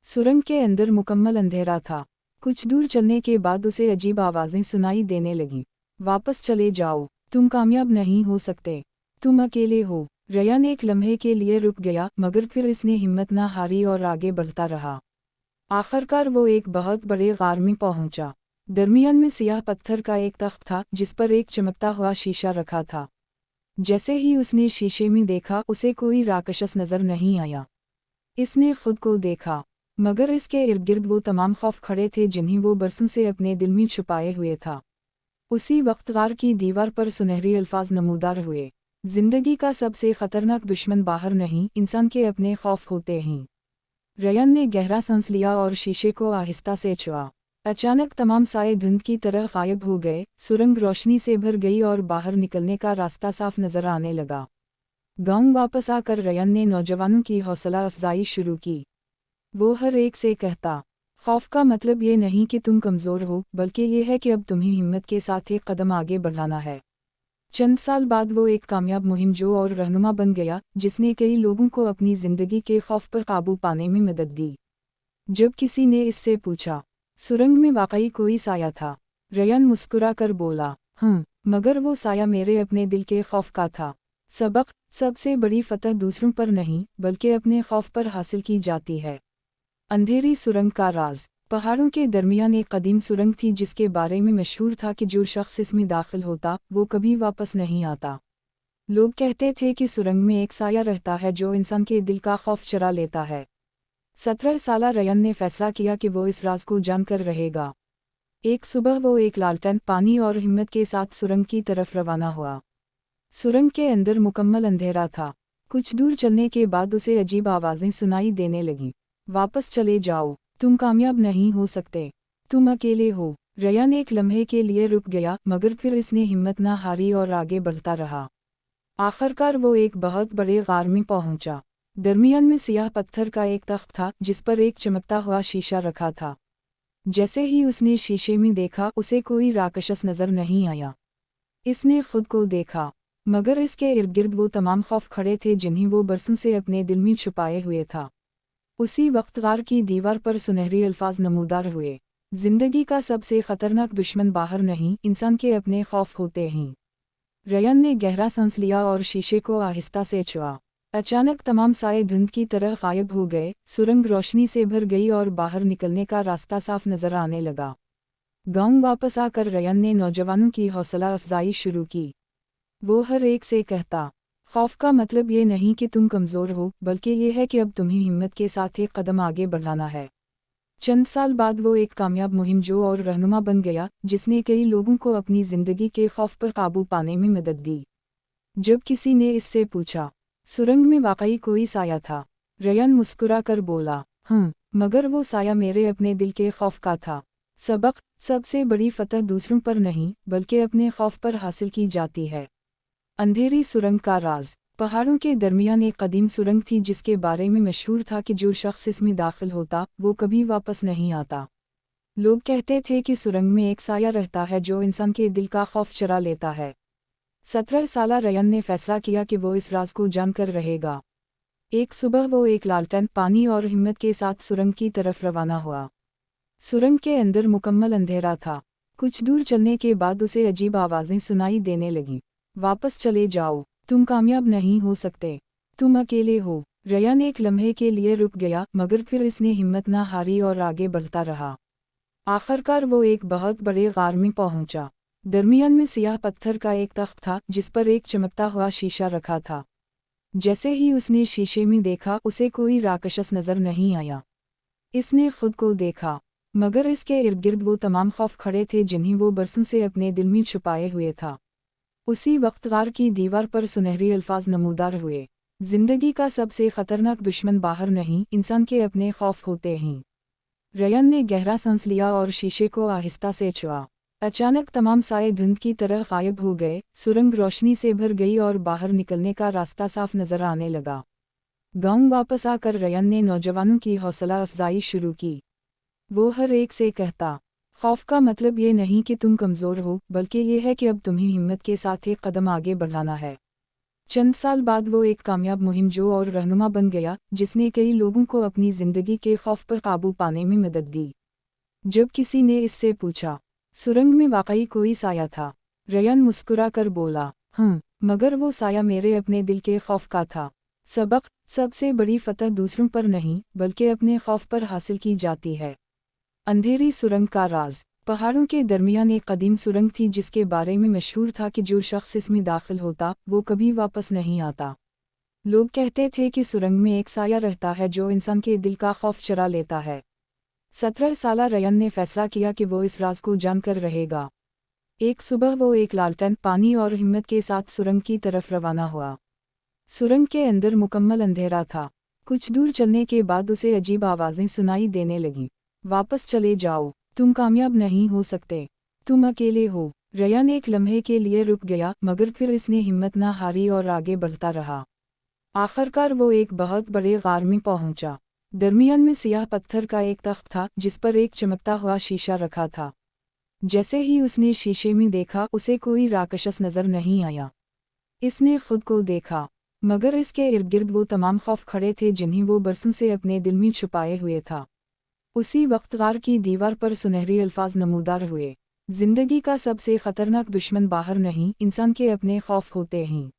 सुरंग के अंदर मुकम्मल अंधेरा था। कुछ दूर चलने के बाद उसे अजीब आवाज़ें सुनाई देने लगीं। वापस चले जाओ, तुम कामयाब नहीं हो सकते, तुम अकेले हो। रयान एक लम्हे के लिए रुक गया, मगर फिर इसने हिम्मत ना हारी और आगे बढ़ता रहा। आखिरकार वो एक बहुत बड़े गार में पहुंचा। दरमियान में सियाह पत्थर का एक तख्त था जिस पर एक चमकता हुआ शीशा रखा था। जैसे ही उसने शीशे में देखा, उसे कोई राक्षस नजर नहीं आया। इसने खुद को देखा, मगर इसके इर्द गिर्द वो तमाम खौफ खड़े थे जिन्हें वो बरसों से अपने दिल में छुपाए हुए था। उसी वक्त गार की दीवार पर सुनहरे अल्फाज नमूदार हुए, जिंदगी का सबसे खतरनाक दुश्मन बाहर नहीं, इंसान के अपने खौफ होते हैं। रयान ने गहरा सांस लिया और शीशे को आहिस्ता से छुआ। अचानक तमाम साए धुंध की तरह गायब हो गए, सुरंग रोशनी से भर गई और बाहर निकलने का रास्ता साफ नजर आने लगा। गांव वापस आकर रयान ने नौजवानों की हौसला अफजाई शुरू की। वो हर एक से कहता, खौफ का मतलब ये नहीं कि तुम कमज़ोर हो, बल्कि ये है कि अब तुम्हें हिम्मत के साथ एक कदम आगे बढ़ाना है। चंद साल बाद वो एक कामयाब मुहिमजो और रहनुमा बन गया, जिसने कई लोगों को अपनी ज़िंदगी के खौफ पर काबू पाने में मदद दी। जब किसी ने इससे पूछा, सुरंग में वाकई कोई साया था, रयान मुस्कुरा कर बोला, मगर वो साया मेरे अपने दिल के खौफ का था। सबक, सबसे बड़ी फतह दूसरों पर नहीं, बल्कि अपने खौफ पर हासिल की जाती है। अंधेरी सुरंग का राज। पहाड़ों के दरमियान एक कदीम सुरंग थी जिसके बारे में मशहूर था कि जो शख्स इसमें दाखिल होता वो कभी वापस नहीं आता। लोग कहते थे कि सुरंग में एक साया रहता है जो इंसान के दिल का खौफ चुरा लेता है। 17 साला रयान ने फैसला किया कि वो इस राज को जानकर रहेगा। एक सुबह वो एक लालटेन पानी और हिम्मत के साथ सुरंग की तरफ रवाना हुआ। सुरंग के अंदर मुकम्मल अंधेरा था। कुछ दूर चलने के बाद उसे अजीब आवाज़ें सुनाई देने लगीं। वापस चले जाओ, तुम कामयाब नहीं हो सकते, तुम अकेले हो। रयान एक लम्हे के लिए रुक गया, मगर फिर इसने हिम्मत ना हारी और आगे बढ़ता रहा। आखिरकार वो एक बहुत बड़े गार में पहुंचा। दरमियान में सियाह पत्थर का एक तख्त था जिस पर एक चमकता हुआ शीशा रखा था। जैसे ही उसने शीशे में देखा, उसे कोई राक्षस नजर नहीं आया। इसने खुद को देखा, मगर इसके इर्द गिर्द वो तमाम खौफ खड़े थे जिन्हें वो बरसों से अपने दिल में छुपाए हुए था। उसी वक्त गार की दीवार पर सुनहरे अल्फाज नमूदार हुए, जिंदगी का सबसे खतरनाक दुश्मन बाहर नहीं, इंसान के अपने खौफ होते हैं। रयान ने गहरा सांस लिया और शीशे को आहिस्ता से छुआ। अचानक तमाम साए धुंध की तरह गायब हो गए, सुरंग रोशनी से भर गई और बाहर निकलने का रास्ता साफ नजर आने लगा। गांव वापस आकर रयान ने नौजवानों की हौसला अफजाई शुरू की। वो हर एक से कहता, खौफ का मतलब ये नहीं कि तुम कमज़ोर हो, बल्कि ये है कि अब तुम्हें हिम्मत के साथ एक कदम आगे बढ़ाना है। चंद साल बाद वो एक कामयाब मुहिमजो और रहनुमा बन गया, जिसने कई लोगों को अपनी ज़िंदगी के खौफ पर काबू पाने में मदद दी। जब किसी ने इससे पूछा, सुरंग में वाकई कोई साया था, रयान मुस्कुरा कर बोला, मगर वो साया मेरे अपने दिल के खौफ का था। सबक, सबसे बड़ी फतह दूसरों पर नहीं, बल्कि अपने खौफ पर हासिल की जाती है। अंधेरी सुरंग का राज। पहाड़ों के दरमियान एक कदीम सुरंग थी जिसके बारे में मशहूर था कि जो शख्स इसमें दाखिल होता वो कभी वापस नहीं आता। लोग कहते थे कि सुरंग में एक साया रहता है जो इंसान के दिल का खौफ चुरा लेता है। 17 साला रयान ने फैसला किया कि वो इस राज को जानकर रहेगा। एक सुबह वो एक लालटेन पानी और हिम्मत के साथ सुरंग की तरफ रवाना हुआ। सुरंग के अंदर मुकम्मल अंधेरा था। कुछ दूर चलने के बाद उसे अजीब आवाज़ें सुनाई देने लगीं। वापस चले जाओ, तुम कामयाब नहीं हो सकते, तुम अकेले हो। रयान एक लम्हे के लिए रुक गया, मगर फिर इसने हिम्मत ना हारी और आगे बढ़ता रहा। आखिरकार वो एक बहुत बड़े गार में पहुंचा। दरमियान में सियाह पत्थर का एक तख्त था जिस पर एक चमकता हुआ शीशा रखा था। जैसे ही उसने शीशे में देखा, उसे कोई राक्षस नजर नहीं आया। इसने खुद को देखा, मगर इसके इर्द गिर्द वो तमाम खौफ खड़े थे जिन्हें वो बरसों से अपने दिल में छुपाए हुए था। उसी वक्त गार की दीवार पर सुनहरे अल्फाज नमूदार हुए, जिंदगी का सबसे खतरनाक दुश्मन बाहर नहीं, इंसान के अपने खौफ होते हैं। रयान ने गहरा सांस लिया और शीशे को आहिस्ता से छुआ। अचानक तमाम साए धुंध की तरह गायब हो गए, सुरंग रोशनी से भर गई और बाहर निकलने का रास्ता साफ नजर आने लगा। गांव वापस आकर रयान ने नौजवानों की हौसला अफजाई शुरू की। वो हर एक से कहता, खौफ का मतलब ये नहीं कि तुम कमज़ोर हो, बल्कि ये है कि अब तुम्हें हिम्मत के साथ एक कदम आगे बढ़ाना है। चंद साल बाद वो एक कामयाब मुहिमजो और रहनुमा बन गया जिसने कई लोगों को अपनी जिंदगी के खौफ पर काबू पाने में मदद दी। जब किसी ने इससे पूछा, सुरंग में वाकई कोई साया था? रयान मुस्कुरा कर बोला, मगर वो साया मेरे अपने दिल के खौफ का था। सबक: सबसे बड़ी फतह दूसरों पर नहीं बल्कि अपने खौफ पर हासिल की जाती है। अंधेरी सुरंग का राज। पहाड़ों के दरमियान एक कदीम सुरंग थी जिसके बारे में मशहूर था कि जो शख्स इसमें दाखिल होता वो कभी वापस नहीं आता। लोग कहते थे कि सुरंग में एक साया रहता है जो इंसान के दिल का खौफ चुरा लेता है। 17 साला रयान ने फैसला किया कि वो इस राज को जानकर रहेगा। एक सुबह वो एक लालटेन, पानी और हिम्मत के साथ सुरंग की तरफ रवाना हुआ। सुरंग के अंदर मुकम्मल अंधेरा था। कुछ दूर चलने के बाद उसे अजीब आवाज़ें सुनाई देने लगीं। वापस चले जाओ, तुम कामयाब नहीं हो सकते, तुम अकेले हो। रयान एक लम्हे के लिए रुक गया मगर फिर इसने हिम्मत ना हारी और आगे बढ़ता रहा। आखिरकार वो एक बहुत बड़े गार में पहुंचा। दरमियान में सियाह पत्थर का एक तख्त था जिस पर एक चमकता हुआ शीशा रखा था। जैसे ही उसने शीशे में देखा उसे कोई राक्षस नजर नहीं आया। इसने खुद को देखा मगर इसके इर्द गिर्द वो तमाम खौफ खड़े थे जिन्हें वो बरसों से अपने दिल में छुपाए हुए था। उसी वक्त गार की दीवार पर सुनहरे अल्फाज नमूदार हुए, जिंदगी का सबसे खतरनाक दुश्मन बाहर नहीं, इंसान के अपने खौफ होते हैं।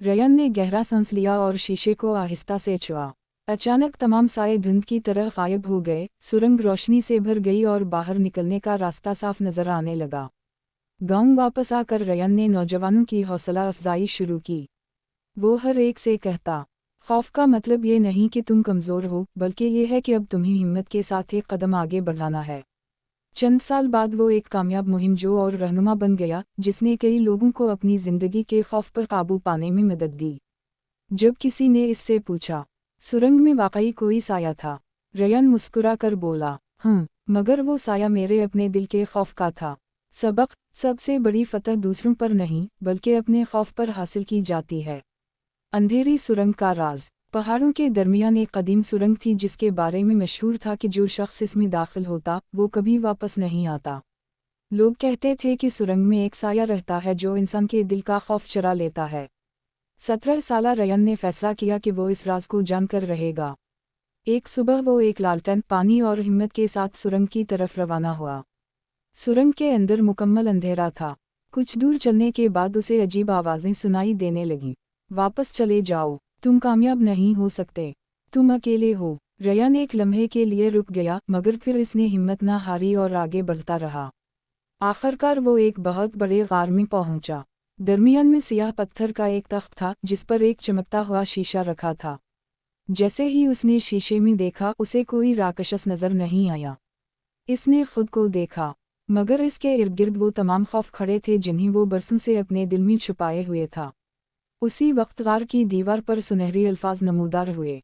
रयान ने गहरा सांस लिया और शीशे को आहिस्ता से छुआ। अचानक तमाम साए धुंध की तरह गायब हो गए, सुरंग रोशनी से भर गई और बाहर निकलने का रास्ता साफ नजर आने लगा। गांव वापस आकर रयान ने नौजवानों की हौसला अफजाई शुरू की। वो हर एक से कहता, खौफ का मतलब ये नहीं कि तुम कमज़ोर हो बल्कि ये है कि अब तुम्हें हिम्मत के साथ एक कदम आगे बढ़ाना है। चंद साल बाद वो एक कामयाब मुहिमजो और रहनुमा बन गया जिसने कई लोगों को अपनी ज़िंदगी के खौफ पर काबू पाने में मदद दी। जब किसी ने इससे पूछा, सुरंग में वाकई कोई साया था? रयान मुस्कुरा कर बोला, मगर वो साया मेरे अपने दिल के खौफ का था। सबक: सबसे बड़ी फतह दूसरों पर नहीं बल्कि अपने खौफ पर हासिल की जाती है। अंधेरी सुरंग का राज। पहाड़ों के दरमियान एक कदीम सुरंग थी जिसके बारे में मशहूर था कि जो शख्स इसमें दाखिल होता वो कभी वापस नहीं आता। लोग कहते थे कि सुरंग में एक साया रहता है जो इंसान के दिल का खौफ चुरा लेता है। 17 साला रयान ने फैसला किया कि वो इस राज को जानकर रहेगा। एक सुबह वो एक लालटेन, पानी और हिम्मत के साथ सुरंग की तरफ रवाना हुआ। सुरंग के अंदर मुकम्मल अंधेरा था। कुछ दूर चलने के बाद उसे अजीब आवाज़ें सुनाई देने लगीं। वापस चले जाओ, तुम कामयाब नहीं हो सकते, तुम अकेले हो। रयान एक लम्हे के लिए रुक गया मगर फिर इसने हिम्मत ना हारी और आगे बढ़ता रहा। आखिरकार वो एक बहुत बड़े गार में पहुंचा। दरमियान में सियाह पत्थर का एक तख्त था जिस पर एक चमकता हुआ शीशा रखा था। जैसे ही उसने शीशे में देखा उसे कोई राक्षस नजर नहीं आया। इसने खुद को देखा मगर इसके इर्द गिर्द वो तमाम खौफ खड़े थे जिन्हें वो बरसों से अपने दिल में छुपाए हुए था। उसी वक्त गार की दीवार पर सुनहरे अल्फाज नमूदार हुए,